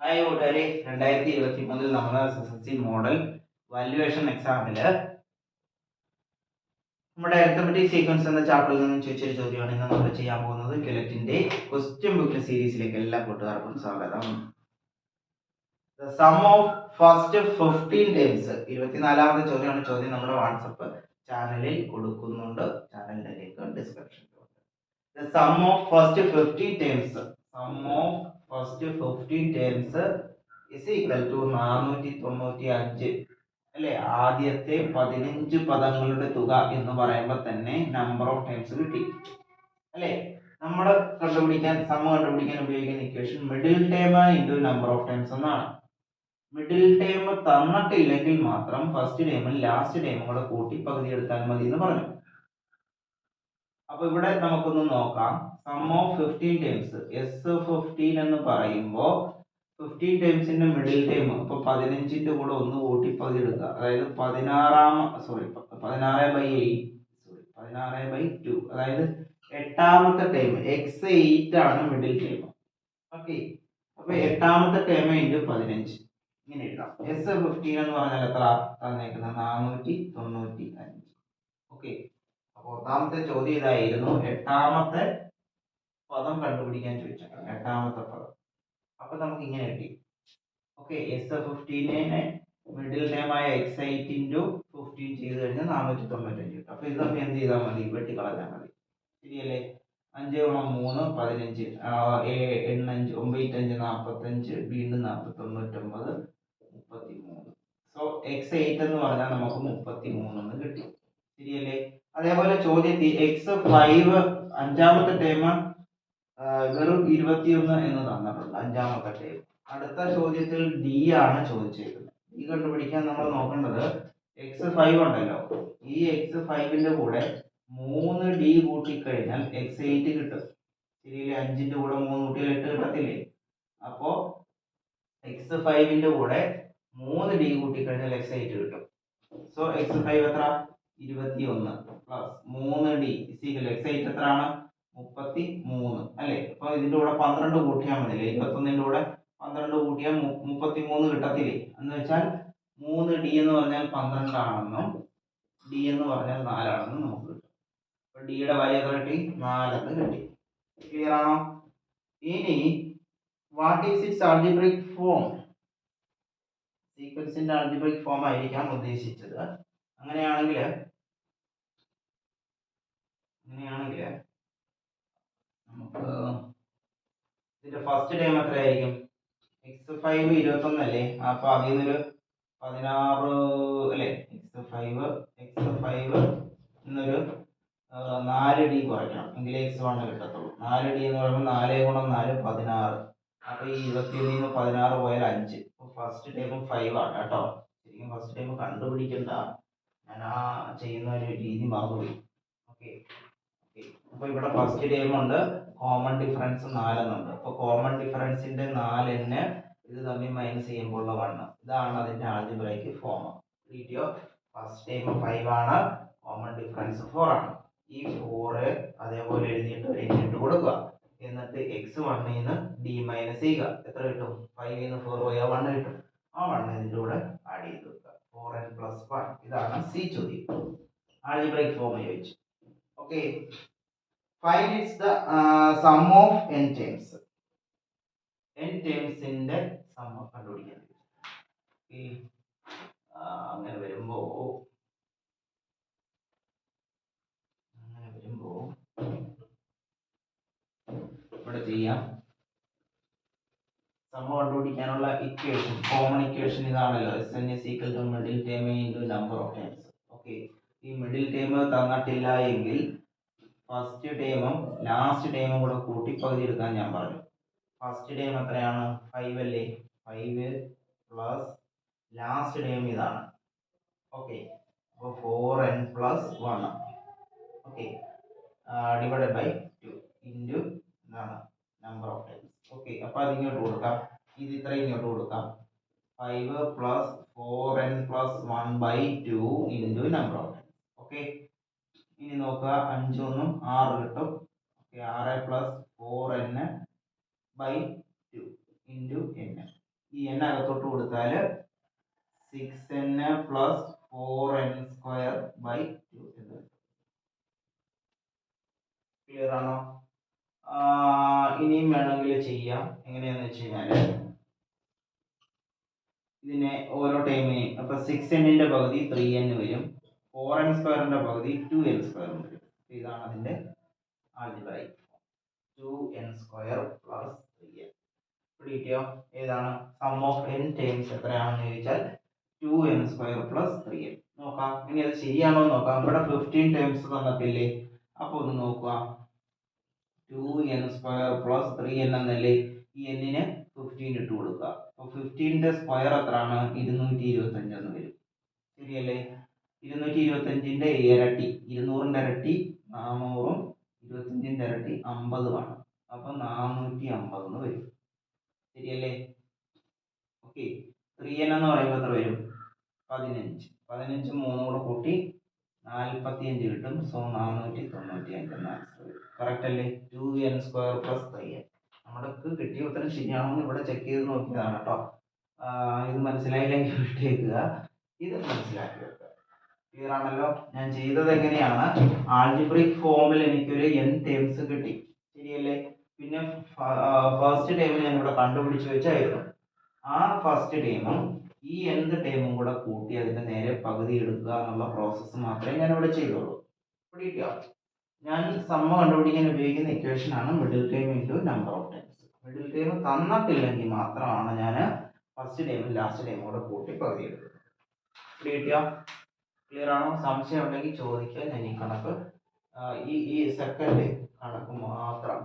Hi കൂട്ടുകാരെ, 2023 നമ്മുടെ SSLC model valuation എക്സാമില് നമ്മുടെ അരിത്തമെറ്റിക് സീക്വൻസ് എന്ന ചാപ്റ്ററിൽ നിന്നും ചോദിച്ചൊരു ചോദ്യമാണ് ഇന്ന് നമ്മൾ ചെയ്യാൻ പോകുന്നത്. ക്വലറ്റിന്റെ ക്വസ്റ്റ്യൻ ബുക്ക് സീരീസിലേക്ക് എല്ലാ കൂട്ടുകാർക്കും സ്വാഗതം. The sum of first 15 terms 24ാമത്തെ ചോദ്യമാണ്. ചോദ്യം നമ്മുടെ വാട്സപ്പ് ചാനലിൽ കൊടുക്കുന്നുണ്ട്. ചാനലിന്റെ link ഡിസ്ക്രിപ്ഷനിലുണ്ട്. The sum of first 15 terms is equal to 495 അല്ലെ. ആദ്യത്തെ 15 പദങ്ങളുടെ തുക എന്ന് പറയുമ്പോൾ തന്നെ നമ്പർ ഓഫ് ടൈംസ് കിട്ടി അല്ലെ. നമ്മൾ സം കണ്ടുപിടിക്കാൻ ഉപയോഗിക്കുന്ന equation middle term into number of times എന്നാണ്. മിഡിൽ ടേം തന്നിട്ടില്ലെങ്കിൽ മാത്രം ഫസ്റ്റ് ടേമും ലാസ്റ്റ് ടേമും കൂടെ കൂട്ടി പകുതി എടുത്താൽ മതി എന്ന് പറഞ്ഞു. അപ്പൊ ഇവിടെ നമുക്കൊന്ന് നോക്കാം. സം ഓഫ് 15 ടേംസ് S15 എന്ന് പറയുമ്പോൾ 15 ടേംസിന്റെ മിഡിൽ ടേം അപ്പൊ 15ന്റെ കൂടെ ഒന്ന് കൂട്ടി പകുതി എടുക്കുക. അതായത് 16/2, അതായത് 8ാമത്തെ ടേം x8 ആണ് മിഡിൽ ടേം. ഓക്കെ, അപ്പൊ 8ാമത്തെ ടേം ഇൻറ്റു 15 ഇങ്ങനെ എഴുതാം. S15 എന്ന് പറഞ്ഞാൽ എത്ര തന്നേക്കുന്നത്? 495. ഓക്കെ, അപ്പൊ ഒന്നാമത്തെ ചോദ്യം ഇതായിരുന്നു, 8ാമത്തെ പദം കണ്ടുപിടിക്കാൻ ചോദിച്ചിട്ടുണ്ട്. 8ാമത്തെ പദം അപ്പൊ നമുക്ക് ഇങ്ങനെ കിട്ടി. ഓക്കെ, S15നെ മിഡിൽ ടേം ആയ x8 ഇൻറ്റു 15 ചെയ്ത് കഴിഞ്ഞാൽ 495 കിട്ടും. അപ്പൊ ഇത് നമ്മൾ എന്ത് ചെയ്താൽ മതി? വെട്ടിക്കളഞ്ഞാൽ മതി. ശരിയല്ലേ? 5 × 3 15, 8 5 45, വീണ്ടും 499 33. സോ x8 എന്ന് പറഞ്ഞാൽ നമുക്ക് 33 എന്ന് കിട്ടി. ശരിയല്ലേ? അതേപോലെ ചോദ്യത്തിൽ x5 അഞ്ചാമത്തെ ടേം വെറും 21 എന്ന് തന്നിട്ടുണ്ട്. അഞ്ചാമത്തെ ടേം. അടുത്ത ചോദ്യത്തിൽ ഡി ആണ് ചോദിച്ചേക്കുന്നത്. ഡി കണ്ടുപിടിക്കാൻ നമ്മൾ നോക്കേണ്ടത് x5 ഉണ്ടല്ലോ, ഈ x5ന്റെ കൂടെ 3d കൂട്ടിക്കഴിഞ്ഞാൽ x8 കിട്ടും. ശരിയല്ലേ? 5ന്റെ കൂടെ 3 കൂട്ടിയാൽ 8 കിട്ടത്തില്ലേ? അപ്പോ x5ന്റെ കൂടെ 3d കൂട്ടിക്കഴിഞ്ഞാൽ x8 കിട്ടും. സോ x5 എത്ര? 21 പ്ലസ് 3d x8 എത്രയാണ്? 33 അല്ലേ. അപ്പൊ ഇതിന്റെ കൂടെ 12 കൂട്ടിയാൽ മതി. 21ന്റെ കൂടെ 12 കൂട്ടിയാൽ 33 കിട്ടത്തില്ലേ? എന്ന് വെച്ചാൽ 3d എന്ന് പറഞ്ഞാൽ 12 ആണെന്നും d എന്ന് പറഞ്ഞാൽ 4 ആണെന്നും നമുക്ക് കിട്ടും. അപ്പൊ d യുടെ വാല്യൂ എത്ര കിട്ടി? 4 എന്ന് കിട്ടി. ക്ലിയർ ആണോ? ഇനി what is its algebraic form? സീക്വൻസിന്റെ ആൾജിബ്രിക് ഫോം ആയിരിക്കാം ഉദ്ദേശിച്ചത്. അങ്ങനെയാണെങ്കിൽ നമുക്ക് ഇതിന്റെ ഫസ്റ്റ് ടൈം എത്രയായിരിക്കും? x5 21 അല്ലേ. അപ്പൊ അതിൽ നിന്നൊരു 16 അല്ലേ. x5 എന്നൊരു 4d കുറയ്ക്കണം എങ്കിലേ x1 കിട്ടത്തുള്ളൂ. 4d എന്ന് പറയുമ്പോൾ 4 × 4 16. അപ്പൊ ഈ 21 16 പോയാൽ 5. ഫസ്റ്റ് ടൈം 5 ആണ് കേട്ടോ. ശരിക്കും ഫസ്റ്റ് ടൈം കണ്ടുപിടിക്കണ്ട, ഞാൻ ആ ചെയ്യുന്ന ഒരു രീതി മറന്നുപോയി. ഓക്കെ, അപ്പൊ ഇവിടെ ഫസ്റ്റ് ടൈം ഉണ്ട്, കോമൺ ഡിഫറൻസ് 4 എന്നുണ്ട്. അപ്പൊ കോമൺ ഡിഫറൻസിന്റെ 4n ഇത് തമ്മിൽ മൈനസ് ചെയ്യുമ്പോൾ ഉള്ള 1. ഇതാണ് അതിന്റെ algebraic form. Video first time 5 ആണ്, കോമൺ ഡിഫറൻസ് 4 ആണ്. ഈ 4 അതേപോലെ എഴുതിയിട്ട് ഒരു ഇൻറ്റു കൊടുക്കുക. എന്നിട്ട് x1 ന്ന് d മൈനസ് ചെയ്യുക. എത്ര കിട്ടും? 5 ന്ന് 4 പോയാൽ 1 കിട്ടും. ആ 1 ഇതിന്റെ കൂടെ ആഡ് ചെയ്ത് വെക്കുക. 4n + 1. ഇതാണ് സി ചോദ്യം. ആൾജിബ്രൈക്ക് ഫോം ചോദിച്ചു. Okay, find its the sum of n terms. n termsന്റെ സം കണ്ടുപിടിക്കാൻ. അങ്ങനെ വരുമ്പോ ഇവിടെ ചെയ്യാം. സം കണ്ടുപിടിക്കാനുള്ള ഇക്വേഷൻ, കോമൺ ഇക്വേഷൻ ഇതാണല്ലോ. Sn = middle term into number of times. Okay, ഈ മിഡിൽ ടേം തന്നിട്ടില്ല എങ്കിൽ ഫസ്റ്റ് ടേമും ലാസ്റ്റ് ടേമും കൂടെ കൂട്ടി പകുതി എടുക്കാൻ ഞാൻ പറഞ്ഞു. ഫസ്റ്റ് ടേം എത്രയാണ്? 5 അല്ലേ. 5 പ്ലസ് ലാസ്റ്റ് ടേം ഇതാണ്. ഓക്കെ, അപ്പോൾ 4n + 1. Okay, divided by 2 into എന്താണ്? Number of times. ഓക്കെ, അപ്പോൾ അത് ഇങ്ങോട്ട് കൊടുക്കാം. ഇത് ഇത്ര ഇങ്ങോട്ട് കൊടുക്കാം. 5 + 4n + 1/2 into number of times. Okay, ഇനി നോക്കുക, 5 1 6 കിട്ടും. Okay, 6 + 4n/2 into n. അകത്തോട്ട് കൊടുത്താൽ 6n plus 4n square by 2 എന്ന് വരും. ക്ലിയർ ആണോ? ഇനിയും വേണമെങ്കിൽ ചെയ്യാം. എങ്ങനെയാന്ന് വെച്ച് കഴിഞ്ഞാൽ ഇതിനെ ഓരോ ടൈമിനെയും അപ്പൊ 6n പകുതി 3n വരും, 4n സ്ക്വയറിന്റെ പകുതി 2n സ്ക്വയർ വരും. ഇതാണ് അതിന്റെ algebraic form. 2n square plus 3n. കിട്ടിയോ? ഏതാണ് സം ഓഫ് n ടൈംസ് എത്രയാണെന്ന് ചോദിച്ചാൽ 2n സ്ക്വയർ പ്ലസ് 3n. നോക്കാം ഇനി അത് ശരിയാണോ നോക്കാം. ഇവിടെ 15 ടൈംസ് തന്നിട്ടില്ലേ? അപ്പൊ ഒന്ന് നോക്കുക. 2n സ്ക്വയർ പ്ലസ് 3n എന്നല്ലേ, ഈ n-ന് 15 ഇട്ട് കൊടുക്കുക. അപ്പൊ 15ന്റെ സ്ക്വയർ എത്രയാണ്? 225 എന്ന് വരും. ശരിയല്ലേ? 225ന്റെ ഇരട്ടി 200ന്റെ ഇരട്ടി 400-ഉം 25ന്റെ ഇരട്ടി 50-ഉമാണ്. അപ്പൊ 450 എന്ന് വരും. ശരിയല്ലേ? ഓക്കെ. 3n എന്ന് പറയുമ്പോൾ എത്ര വരും? 15. 15 3 കൂടെ കൂട്ടി 45 കിട്ടും. സോ 495 എന്ന ആൻസർ വരും. കറക്റ്റ് അല്ലേ? 2n square plus 3n. നമ്മൾക്ക് കിട്ടിയ ഉത്തരം ശരിയാണെന്ന് ഇവിടെ ചെക്ക് ചെയ്ത് നോക്കിയതാണ് കേട്ടോ. ഇത് മനസ്സിലായില്ലെങ്കിൽ വിട്ടേക്കുക, ഇത് മനസ്സിലാക്കി വെക്കുക. ക്ലിയർ ആണല്ലോ? ഞാൻ ചെയ്തത് എങ്ങനെയാണ്, ആൾജിബ്രിക് ഫോമിൽ എനിക്കൊരു n ടേംസ് കിട്ടി. ശരിയല്ലേ? പിന്നെ ഫസ്റ്റ് ടൈം ഞാൻ ഇവിടെ കണ്ടുപിടിച്ച് വെച്ചായിരുന്നു. ആ ഫസ്റ്റ് ടൈമും ഈ nth ടൈമും കൂടെ കൂട്ടി അതിന്റെ നേരെ പകുതി എടുക്കുക എന്നുള്ള പ്രോസസ്സ് മാത്രമേ ഞാൻ ഇവിടെ ചെയ്തുള്ളൂ. പിടിക്കുക. ഞാൻ സമ്മ കണ്ടുപിടിക്കാൻ ഉപയോഗിക്കുന്ന ഇക്വേഷൻ ആണ് middle time into number of times. Middle time തന്നിട്ടില്ലെങ്കിൽ മാത്രമാണ് ഞാൻ ഫസ്റ്റ് ടൈമും ലാസ്റ്റ് ടൈമും കൂടെ കൂട്ടി പകുതി എടുക്കുന്നത്. പിടിക്കുക. ക്ലിയർ ആണോ? സംശയം ഉണ്ടെങ്കിൽ ചോദിക്കുക. ഞാൻ ഈ കണക്ക് ഈ സെക്കൻഡ് കണക്ക് മാത്രം